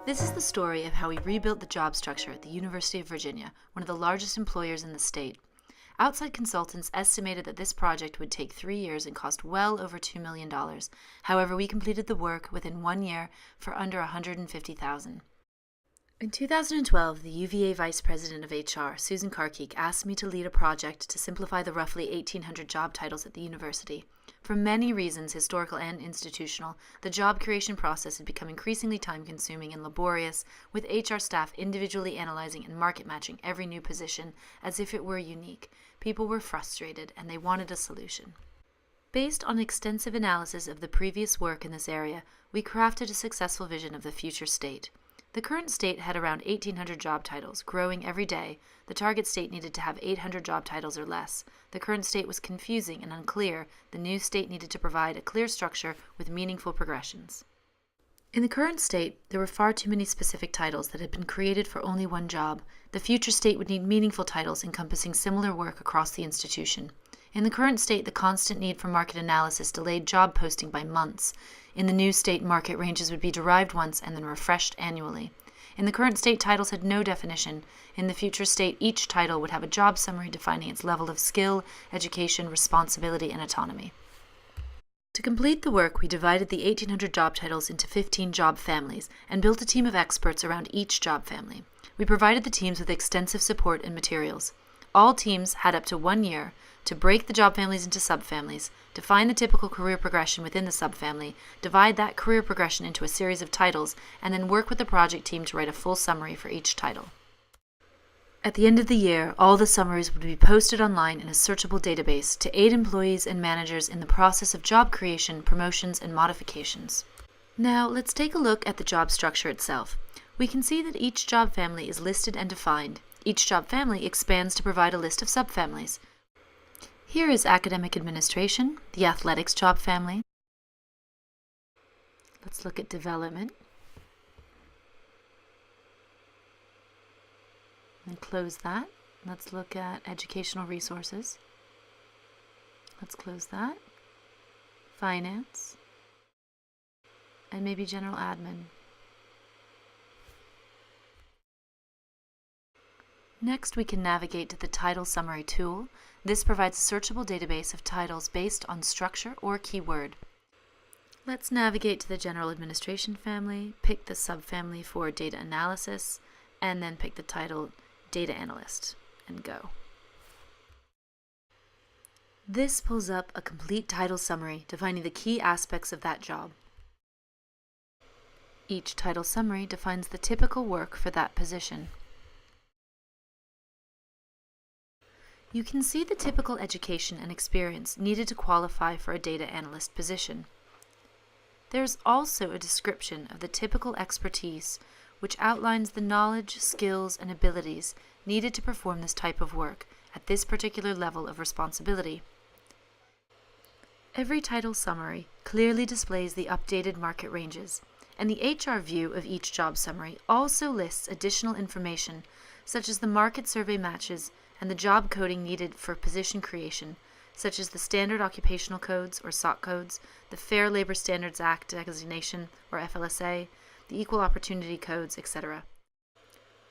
This is the story of how we rebuilt the job structure at the University of Virginia, one of the largest employers in the state. Outside consultants estimated that this project would take 3 years and cost well over $2 million. However, we completed the work within 1 year for under $150,000. In 2012, the UVA Vice President of HR, Susan Karkeek, asked me to lead a project to simplify the roughly 1,800 job titles at the university. For many reasons, historical and institutional, the job creation process had become increasingly time-consuming and laborious, with HR staff individually analyzing and market-matching every new position as if it were unique. People were frustrated, and they wanted a solution. Based on extensive analysis of the previous work in this area, we crafted a successful vision of the future state. The current state had around 1,800 job titles, growing every day. The target state needed to have 800 job titles or less. The current state was confusing and unclear. The new state needed to provide a clear structure with meaningful progressions. In the current state, there were far too many specific titles that had been created for only one job. The future state would need meaningful titles encompassing similar work across the institution. In the current state, the constant need for market analysis delayed job posting by months. In the new state, market ranges would be derived once and then refreshed annually. In the current state, titles had no definition. In the future state, each title would have a job summary defining its level of skill, education, responsibility, and autonomy. To complete the work, we divided the 1,800 job titles into 15 job families and built a team of experts around each job family. We provided the teams with extensive support and materials. All teams had up to 1 year to break the job families into subfamilies, define the typical career progression within the subfamily, divide that career progression into a series of titles, and then work with the project team to write a full summary for each title. At the end of the year, all the summaries would be posted online in a searchable database to aid employees and managers in the process of job creation, promotions, and modifications. Now, let's take a look at the job structure itself. We can see that each job family is listed and defined. Each job family expands to provide a list of subfamilies. Here is academic administration, the athletics job family. Let's look at development. And close that. Let's look at educational resources. Let's close that. Finance. And maybe general admin. Next, we can navigate to the Title Summary tool. This provides a searchable database of titles based on structure or keyword. Let's navigate to the General Administration family, pick the subfamily for Data Analysis, and then pick the title Data Analyst, and go. This pulls up a complete title summary defining the key aspects of that job. Each title summary defines the typical work for that position. You can see the typical education and experience needed to qualify for a data analyst position. There's also a description of the typical expertise, which outlines the knowledge, skills, and abilities needed to perform this type of work at this particular level of responsibility. Every title summary clearly displays the updated market ranges, and the HR view of each job summary also lists additional information, such as the market survey matches and the job coding needed for position creation, such as the Standard Occupational Codes, or SOC codes, the Fair Labor Standards Act designation, or FLSA, the Equal Opportunity Codes, etc.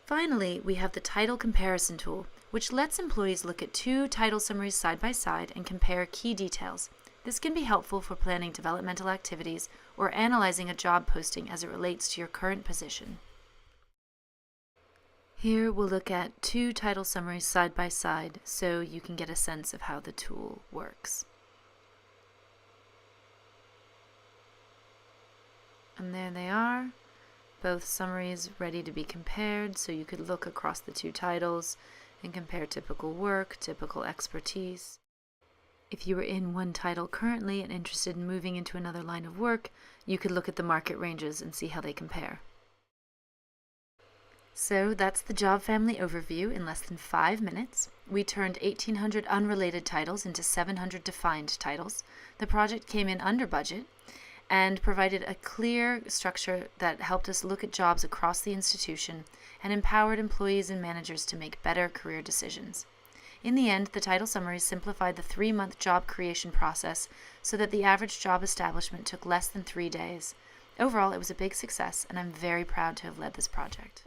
Finally, we have the Title Comparison tool, which lets employees look at two title summaries side by side and compare key details. This can be helpful for planning developmental activities or analyzing a job posting as it relates to your current position. Here we'll look at two title summaries side by side so you can get a sense of how the tool works. And there they are, both summaries ready to be compared, so you could look across the two titles and compare typical work, typical expertise. If you were in one title currently and interested in moving into another line of work, you could look at the market ranges and see how they compare. So that's the job family overview in less than 5 minutes. We turned 1,800 unrelated titles into 700 defined titles. The project came in under budget and provided a clear structure that helped us look at jobs across the institution and empowered employees and managers to make better career decisions. In the end, the title summary simplified the 3-month job creation process so that the average job establishment took less than 3 days. Overall, it was a big success, and I'm very proud to have led this project.